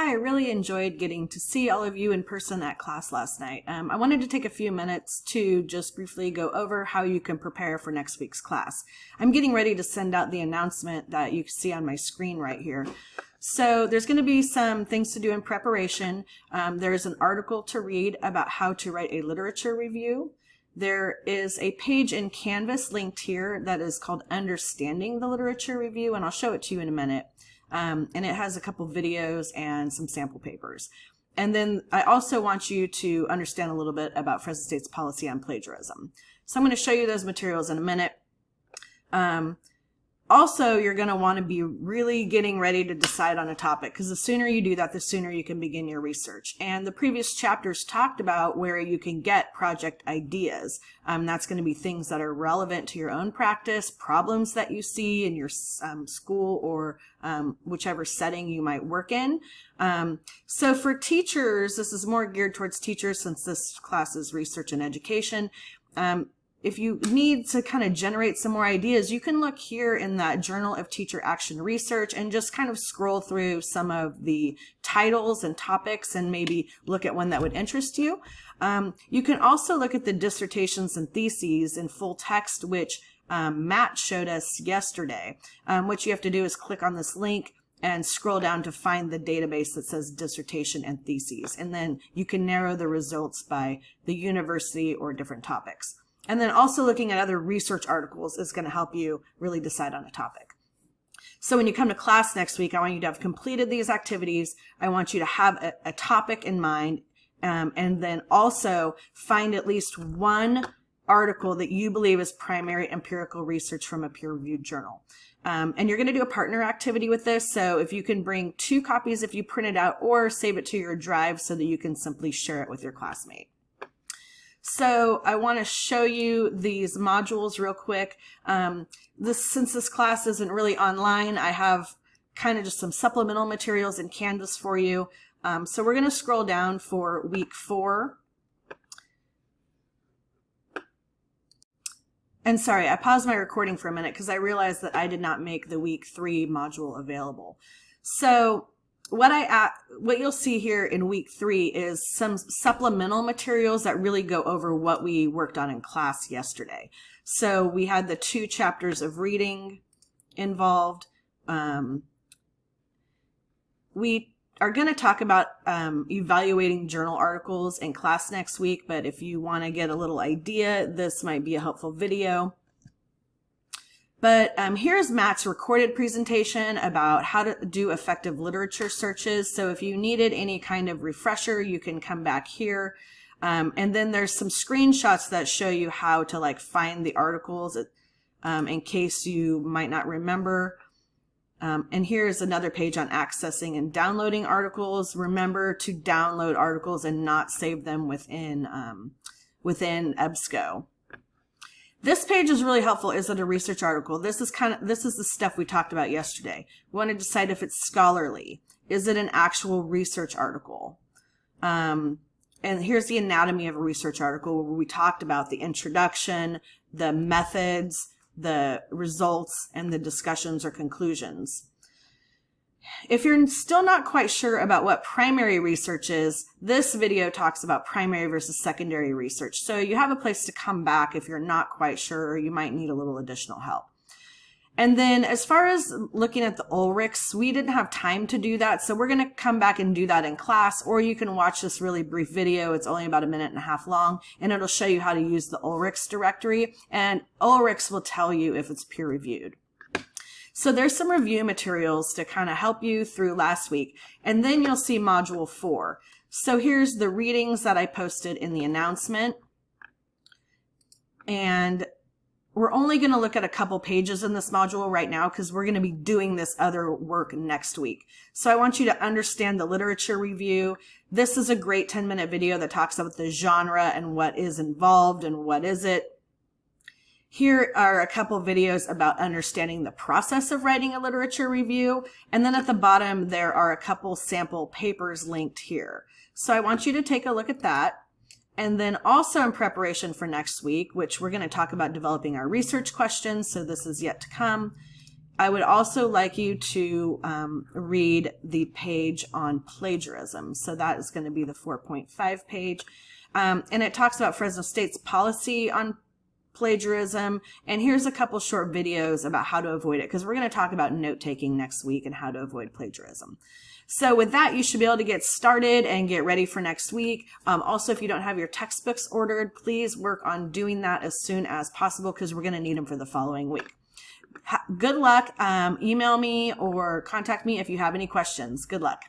Hi, I really enjoyed getting to see all of you in person at class last night. I wanted to take a few minutes to just briefly go over how you can prepare for next week's class. I'm getting ready to send out the announcement that you see on my screen right here. So there's going to be some things to do in preparation. There's an article to read about how to write a literature review. There is a page in Canvas linked here that is called Understanding the Literature Review, and I'll show it to you in a minute. And it has a couple videos and some sample papers. And then I also want you to understand a little bit about Fresno State's policy on plagiarism. So I'm going to show you those materials in a minute. Also, you're going to want to be really getting ready to decide on a topic, because the sooner you do that, the sooner you can begin your research. And the previous chapters talked about where you can get project ideas. That's going to be things that are relevant to your own practice, problems that you see in your school or whichever setting you might work in. So for teachers, this is more geared towards teachers since this class is research and education. If you need to kind of generate some more ideas, you can look here in that Journal of Teacher Action Research and just kind of scroll through some of the titles and topics and maybe look at one that would interest you. You can also look at the dissertations and theses in full text, which Matt showed us yesterday. What you have to do is click on this link and scroll down to find the database that says dissertation and theses. And then you can narrow the results by the university or different topics. And then also looking at other research articles is going to help you really decide on a topic. So when you come to class next week, I want you to have completed these activities. I want you to have a topic in mind, and then also find at least one article that you believe is primary empirical research from a peer-reviewed journal. And you're going to do a partner activity with this. So if you can bring 2 copies if you print it out, or save it to your drive so that you can simply share it with your classmate. So I want to show you these modules real quick. Since this class isn't really online, I have kind of just some supplemental materials in Canvas for you. So we're going to scroll down for week 4. And sorry, I paused my recording for a minute because I realized that I did not make the week 3 module available. So what you'll see here in week 3 is some supplemental materials that really go over what we worked on in class yesterday. So we had the 2 chapters of reading involved. We are going to talk about evaluating journal articles in class next week, but if you want to get a little idea, this might be a helpful video. But here's Matt's recorded presentation about how to do effective literature searches. So if you needed any kind of refresher, you can come back here. And then there's some screenshots that show you how to find the articles in case you might not remember. And here's another page on accessing and downloading articles. Remember to download articles and not save them within EBSCO. This page is really helpful. Is it a research article? This is the stuff we talked about yesterday. We want to decide if it's scholarly. Is it an actual research article? And here's the anatomy of a research article, where we talked about the introduction, the methods, the results, and the discussions or conclusions. If you're still not quite sure about what primary research is, this video talks about primary versus secondary research. So you have a place to come back if you're not quite sure, or you might need a little additional help. And then as far as looking at the Ulrichs, we didn't have time to do that. So we're going to come back and do that in class, or you can watch this really brief video. It's only about 1.5 minutes long, and it'll show you how to use the Ulrichs directory. And Ulrichs will tell you if it's peer reviewed. So there's some review materials to kind of help you through last week. And then you'll see module 4. So here's the readings that I posted in the announcement. And we're only going to look at a couple pages in this module right now because we're going to be doing this other work next week. So I want you to understand the literature review. This is a great 10-minute video that talks about the genre and what is involved and what is it. Here are a couple videos about understanding the process of writing a literature review. And then at the bottom, there are a couple sample papers linked here. So I want you to take a look at that. And then also in preparation for next week, which we're going to talk about developing our research questions. So this is yet to come. I would also like you to read the page on plagiarism. So that is going to be the 4.5 page. And it talks about Fresno State's policy on plagiarism. And here's a couple short videos about how to avoid it, because we're going to talk about note-taking next week and how to avoid plagiarism. So with that, you should be able to get started and get ready for next week. Also, if you don't have your textbooks ordered, please work on doing that as soon as possible, because we're going to need them for the following week. Good luck. Email me or contact me if you have any questions. Good luck.